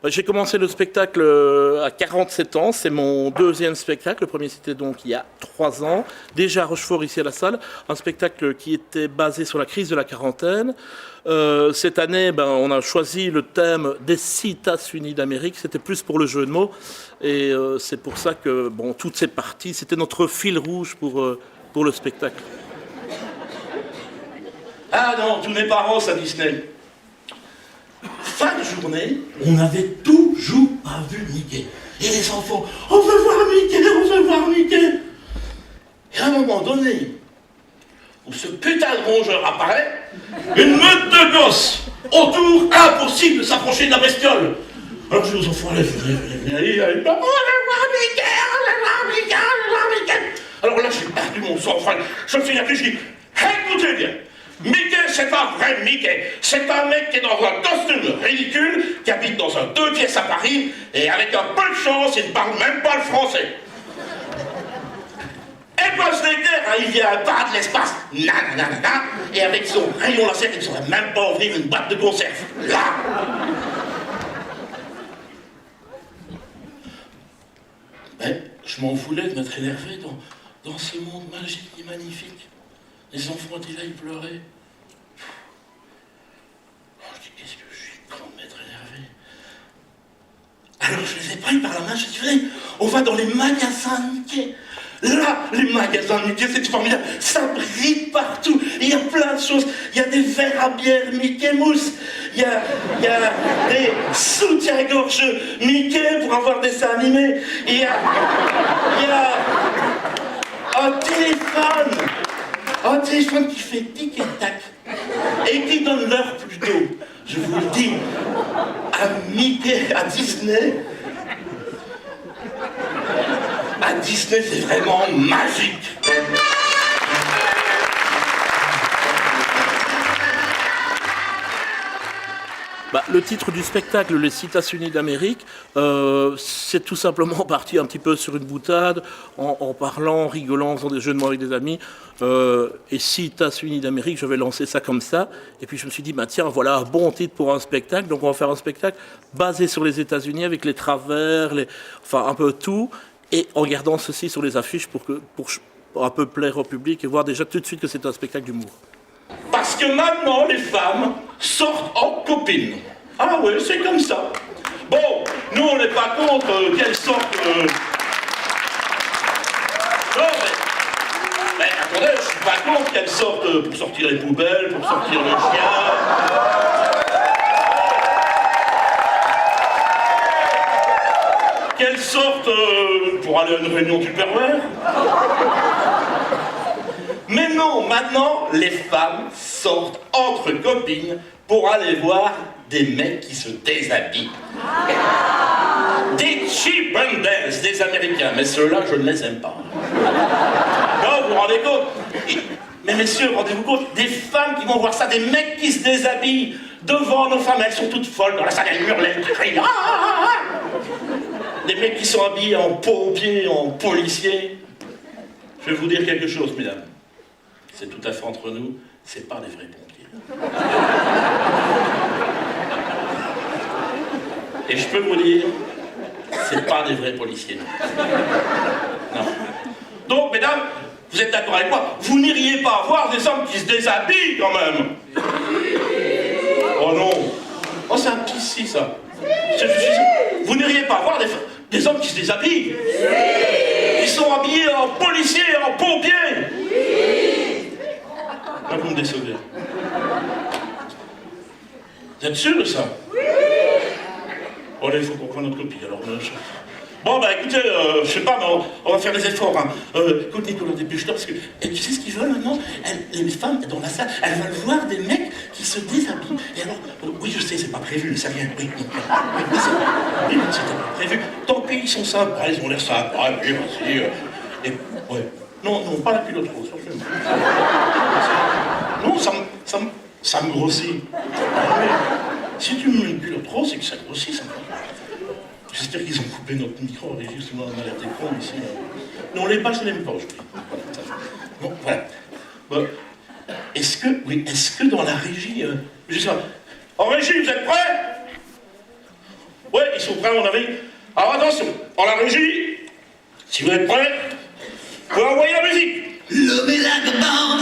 J'ai commencé le spectacle à 47 ans, c'est mon deuxième spectacle. Le premier c'était donc il y a 3 ans, déjà à Rochefort ici à la salle. Un spectacle qui était basé sur la crise de la quarantaine. Cette année, on a choisi le thème des 6 États-Unis d'Amérique. C'était plus pour le jeu de mots. Et c'est pour ça que toutes ces parties, c'était notre fil rouge pour le spectacle. Ah non, tous mes parents, ça Disney. Fin de journée, on n'avait toujours pas vu Mickey. Et les enfants, on veut voir Mickey, on veut voir Mickey. Et à un moment donné, où ce putain de rongeur apparaît, une meute de gosses autour, impossible de s'approcher de la bestiole. Alors je dis aux enfants, allez, venez, on va voir Mickey, on va voir Mickey, on va voir Mickey. Alors là, j'ai perdu mon sang, enfin, je me suis appelé, je dis, écoutez bien. Mickey, c'est pas vrai Mickey. C'est un mec qui est dans un costume ridicule, qui habite dans un 2 pièces à Paris, et avec un peu de chance, il ne parle même pas le français. Et Buzz Lightyear, il vient pas de l'espace, nanana, et avec son rayon laser, il ne saurait même pas ouvrir une boîte de conserve. Là. Mais je m'en voulais de m'être énervé dans ce monde magique et magnifique. Les enfants étaient là, ils pleuraient. Oh, qu'est-ce que je suis con de m'être énervé. Alors je les ai pris par la main, je dis, venez, on va dans les magasins de Mickey. Là, les magasins de Mickey, c'est formidable. Ça brille partout. Il y a plein de choses. Il y a des verres à bière Mickey Mousse. Il y a des soutiens-gorge Mickey pour avoir des dessins animés. Il y a un téléphone. Un téléphone qui fait tic et tac et qui donne l'heure plus tôt. Je vous le dis, à Mickey, à Disney, c'est vraiment magique. Le titre du spectacle, les 6 États-Unis d'Amérique, c'est tout simplement parti un petit peu sur une boutade, en parlant, en rigolant, en faisant des jeux de mots avec des amis. Et 6 États-Unis d'Amérique, je vais lancer ça comme ça. Et puis je me suis dit, tiens, voilà un bon titre pour un spectacle. Donc on va faire un spectacle basé sur les États-Unis, avec les travers, enfin un peu tout, et en gardant ceci sur les affiches pour un peu plaire au public et voir déjà tout de suite que c'est un spectacle d'humour. Parce que maintenant, les femmes sortent en copines. Ah ouais, c'est comme ça. Bon, nous, on n'est pas contre qu'elles sortent... Non, mais attendez, je suis pas contre qu'elles sortent pour sortir les poubelles, pour sortir le chien. Qu'elles sortent pour aller à une réunion du pervers. Mais non, maintenant, les femmes sortent entre copines pour aller voir des mecs qui se déshabillent. Des cheap and dance, des Américains, mais ceux-là, je ne les aime pas. Non, vous vous rendez compte? Mais messieurs, rendez-vous compte, des femmes qui vont voir ça, des mecs qui se déshabillent devant nos femmes, elles sont toutes folles dans la salle, elles hurlent, elles crient. Des mecs qui sont habillés en pompiers, en policiers. Je vais vous dire quelque chose, mesdames. C'est tout à fait entre nous, c'est pas des vrais pompiers. Et je peux vous dire, c'est pas des vrais policiers. Non. Donc, mesdames, vous êtes d'accord avec moi? Vous n'iriez pas voir des hommes qui se déshabillent, quand même. Oh non. Oh, c'est un pissi, ça. Vous n'iriez pas voir des hommes qui se déshabillent. Ils sont habillés en policiers, en pompiers. Là, vous me décevez. Vous êtes sûr de ça? Oui. Oh là, il faut qu'on prenne notre copie. Alors, bon, écoutez, je sais pas, mais on va faire des efforts. Hein. Écoute, Nicolas, dépêche-toi, parce que tu sais ce qu'ils veulent maintenant? Les femmes dans la salle, elles veulent voir des mecs qui se déshabillent. Et alors, oui, je sais, c'est pas prévu, mais ça vient. Oui, c'était pas prévu. Tant pis, ils sont sympas, ils ont l'air sympas. Oui, vas-y. Ouais. Non, pas la culotte rose, surtout. Non, ça me grossit. Si tu me mets une culotte rose, c'est que ça grossit, ça. J'espère qu'ils ont coupé notre micro, justement, on a l'air des cons ici. Non, les pages, je n'aime pas aujourd'hui. Bon, voilà. Bon. Est-ce que dans la régie, je sais pas, en régie, vous êtes prêts? Ouais, sont prêts à mon avis. Alors attention, en la régie, si vous êtes prêts, vous pouvez envoyer la musique. Love me like a bomb.